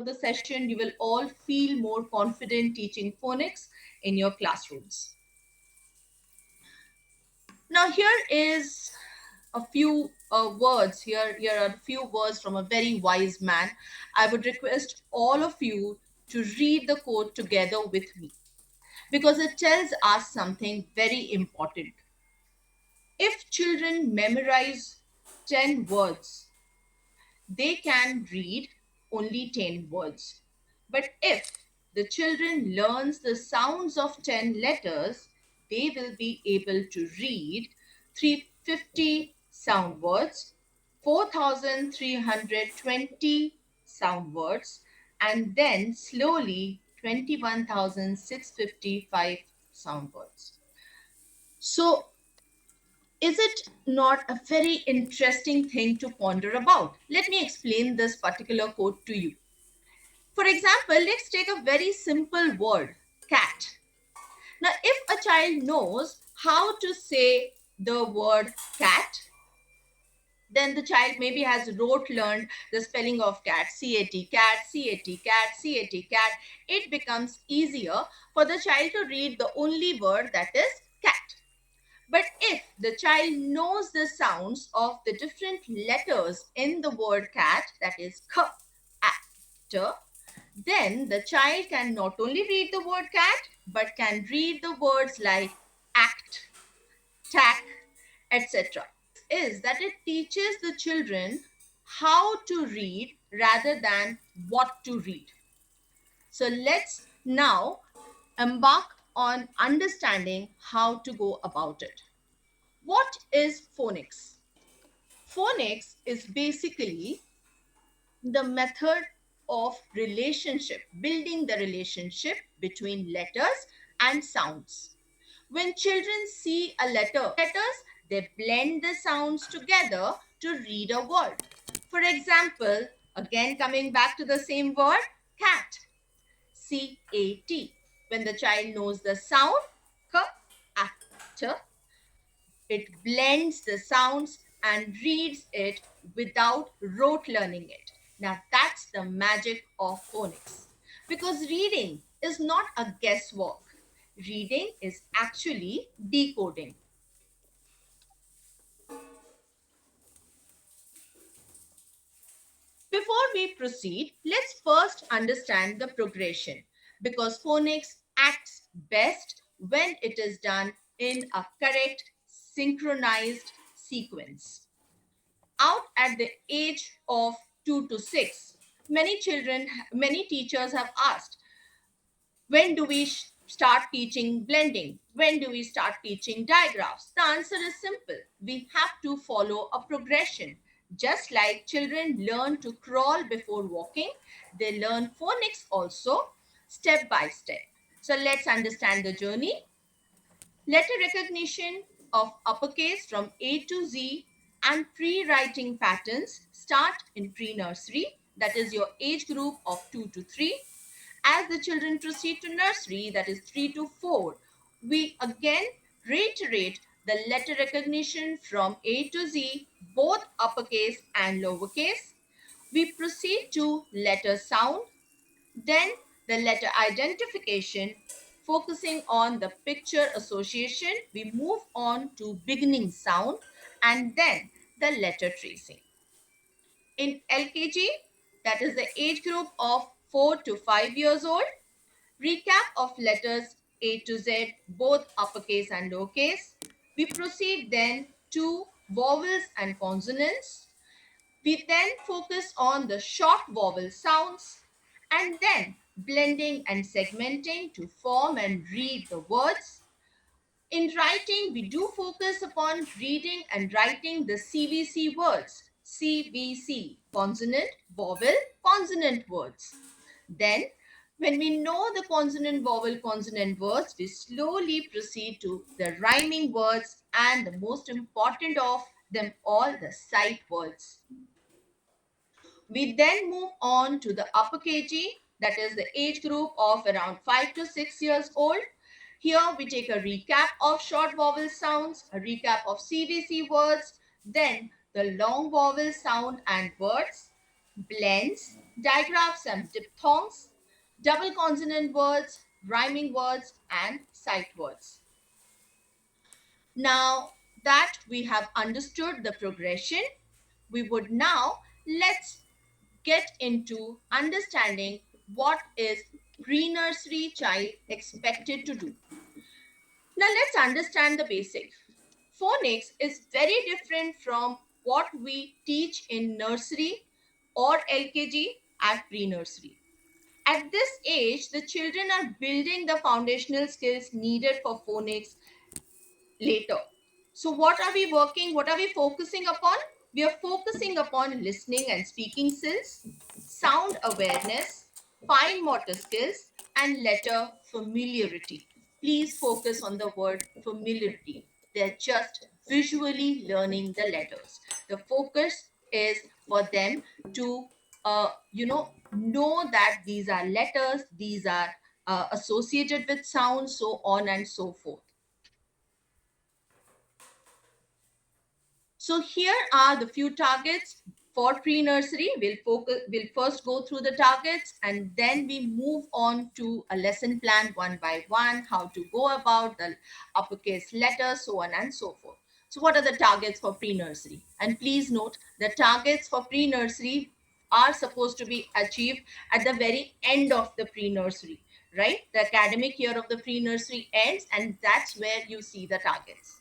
the session, you will all feel more confident teaching phonics in your classrooms. Now, here is a few words. Here are a few words from a very wise man. I would request all of you to read the quote together with me because it tells us something very important. If children memorize 10 words, they can read only 10 words. But if the children learns the sounds of 10 letters, they will be able to read 350 sound words, 4320 sound words, and then slowly 21,655 sound words. So is it not a very interesting thing to ponder about? Let me explain this particular quote to you. For example, let's take a very simple word, cat. Now, if a child knows how to say the word cat, then the child maybe has rote learned the spelling of cat, C-A-T, cat, C-A-T, cat, C-A-T, cat. It becomes easier for the child to read the only word that is cat. But if the child knows the sounds of the different letters in the word cat, that is k, a, t, then the child can not only read the word cat, but can read the words like act, tack, etc. Is that it teaches the children how to read rather than what to read. So let's now embark on understanding how to go about it. What is phonics? Phonics is basically the method of relationship, building the relationship between letters and sounds. When children see a letters, they blend the sounds together to read a word. For example, again coming back to the same word, cat, C A T. When the child knows the sound, k, a, t, it blends the sounds and reads it without rote learning it. Now, that's the magic of phonics. Because reading is not a guesswork, reading is actually decoding. Before we proceed, let's first understand the progression because phonics acts best when it is done in a correct, synchronized sequence. Out at the age of 2 to 6, many teachers have asked, when do we start teaching blending? When do we start teaching digraphs? The answer is simple. We have to follow a progression. Just like children learn to crawl before walking, they learn phonics also step by step. So let's understand the journey. Letter recognition of uppercase from A to Z and pre-writing patterns start in pre-nursery, that is your age group of 2 to 3. As the children proceed to nursery, that is 3 to 4, we again reiterate the letter recognition from A to Z, both uppercase and lowercase. We proceed to letter sound, then the letter identification, focusing on the picture association, we move on to beginning sound and then the letter tracing. In LKG, that is the age group of 4 to 5 years old, recap of letters A to Z, both uppercase and lowercase. We proceed then to vowels and consonants. We then focus on the short vowel sounds and then blending and segmenting to form and read the words. In writing, we do focus upon reading and writing the CVC words. CVC, consonant, vowel, consonant words. Then, when we know the consonant, vowel, consonant words, we slowly proceed to the rhyming words and the most important of them all, the sight words. We then move on to the upper KG, that is the age group of around 5 to 6 years old. Here we take a recap of short vowel sounds, a recap of CVC words, then the long vowel sound and words, blends, digraphs and diphthongs, double consonant words, rhyming words, and sight words. Now that we have understood the progression, we would now let's get into understanding what is pre-nursery child expected to do. Now let's understand the basic. Phonics is very different from what we teach in nursery or LKG at pre-nursery. At this age, the children are building the foundational skills needed for phonics later. So, what are we working? What are we focusing upon? We are focusing upon listening and speaking skills, sound awareness, fine motor skills, and letter familiarity. Please focus on the word familiarity. They're just visually learning the letters. The focus is for them to, know that these are letters, these are associated with sound, so on and so forth. So here are the few targets for pre-nursery. We'll first go through the targets and then we move on to a lesson plan one by one, how to go about the uppercase letters, so on and so forth. So what are the targets for pre-nursery? And please note the targets for pre-nursery are supposed to be achieved at the very end of the pre-nursery, right? The academic year of the pre-nursery ends and that's where you see the targets.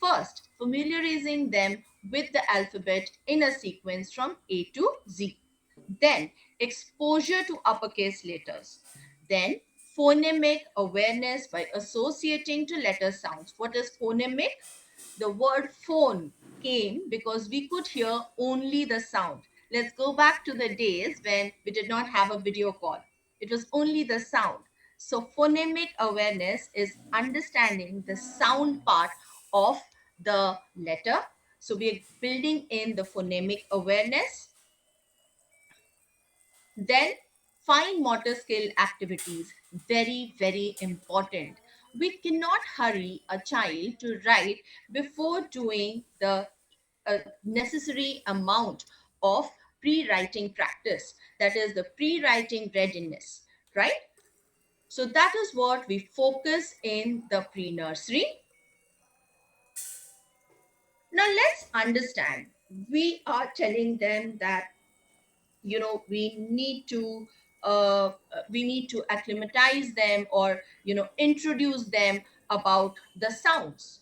First, familiarizing them with the alphabet in a sequence from A to Z. Then, exposure to uppercase letters. Then, phonemic awareness by associating to letter sounds. What is phonemic? The word phone came because we could hear only the sound. Let's go back to the days when we did not have a video call. It was only the sound. So, phonemic awareness is understanding the sound part of the letter. So, we are building in the phonemic awareness. Then, fine motor skill activities, very, very important. We cannot hurry a child to write before doing the necessary amount of pre-writing practice. That is the pre-writing readiness, right? So that is what we focus in the pre-nursery. Now let's understand. We are telling them that uh, we need to acclimatize them or introduce them about the sounds.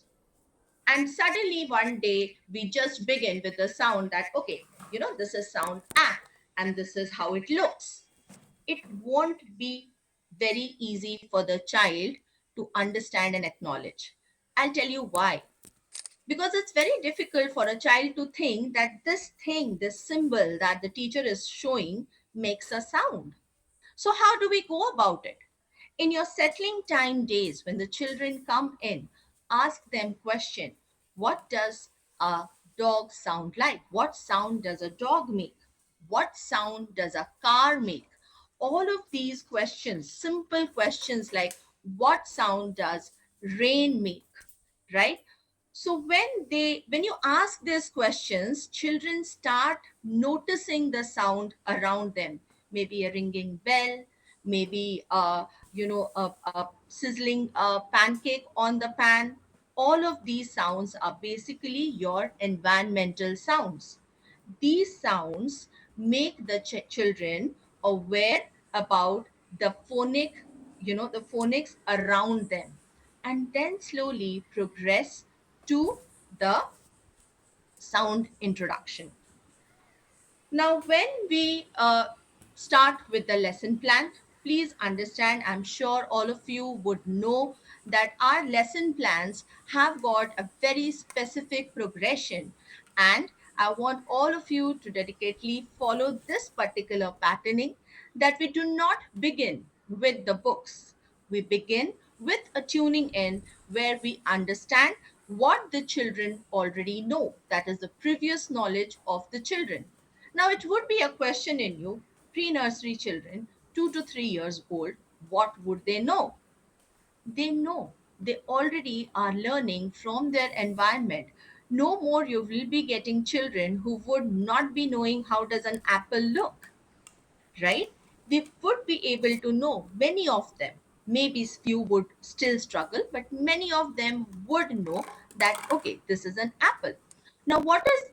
And suddenly one day we just begin with the sound that okay, this is sound ah, and this is how it looks. It won't be very easy for the child to understand and acknowledge. I'll tell you why. Because it's very difficult for a child to think that this thing, this symbol that the teacher is showing makes a sound. So how do we go about it? In your settling time days, when the children come in, ask them question, what does a dog sound like? What sound does a dog make? What sound does a car make? All of these questions, simple questions like what sound does rain make, right? So when you ask these questions, children start noticing the sound around them. Maybe a ringing bell, maybe a sizzling pancake on the pan. All of these sounds are basically your environmental sounds. These sounds make the children aware about the the phonics around them, and then slowly progress to the sound introduction. Now, when we start with the lesson plan, please understand, I'm sure all of you would know that our lesson plans have got a very specific progression. And I want all of you to dedicatedly follow this particular patterning that we do not begin with the books. We begin with a tuning in where we understand what the children already know, that is, the previous knowledge of the children. Now, it would be a question in you, pre nursery children, 2 to 3 years old, what would they know? They know. They already are learning from their environment. No more you will be getting children who would not be knowing how does an apple look. right? We would be able to know many of them. Maybe few would still struggle, but many of them would know that, okay, this is an apple. Now, what is